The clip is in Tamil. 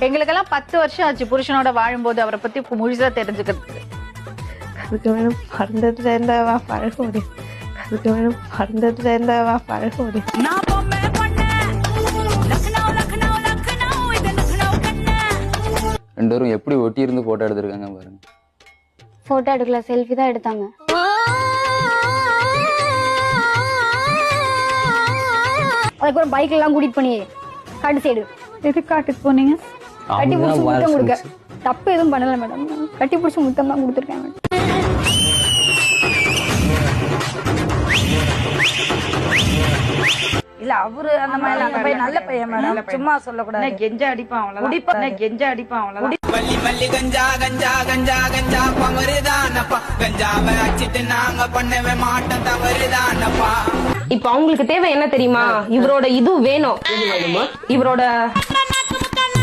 எங்களுக்கெல்லாம் 10 வருஷம் ஆச்சு புருஷனோட வாழும்போது அவரை பத்தி முழுசா தெரிஞ்சுக்கிறது. அதுக்கு வேணும் மறந்துட்டு இருந்தாவா பழக முடியும். அதுக்கு வேணும் மறந்துட்டு இருந்தாவா பழக முடியும். ரெண்டு பேரும் எப்படி ஒட்டி இருந்து போட்டோ எடுத்திருக்காங்க பாருங்க. போட்டோ எடுக்கல, செல்ஃபி தான் எடுத்தாங்க. அதுக்கப்புறம் பைக்ல எல்லாம் கூட்டிட்டு பண்ணி காட்டு சைடு. எதுக்கு காட்டுக்கு போனீங்க? கட்டி பிடிச்சி முத்தம் கொடுக்க. தப்பு எதுவும் பண்ணல மேடம், கட்டி பிடிச்சி முத்தம் தான் கொடுத்துருக்கேன் மேடம். இல்ல அவரு அந்த மாதிரி நல்ல பையன் மேடம், சும்மா சொல்லக்கூடாது. கெஞ்ச அடிப்பான் அவ்வளவுதான். கெஞ்ச அடிப்பான் அவ்வளவுதான். மல்லி மல்லி கஞ்சா கஞ்சா கஞ்சா கஞ்சா பமருதானப்பா, கஞ்சாவை அச்சிட்டு நாங்க பண்ணவே மாட்டோம் தவறுதானப்பா. இப்ப அவங்களுக்கு தேவை என்ன தெரியுமா? இவரோட இது வேணும், இவரோட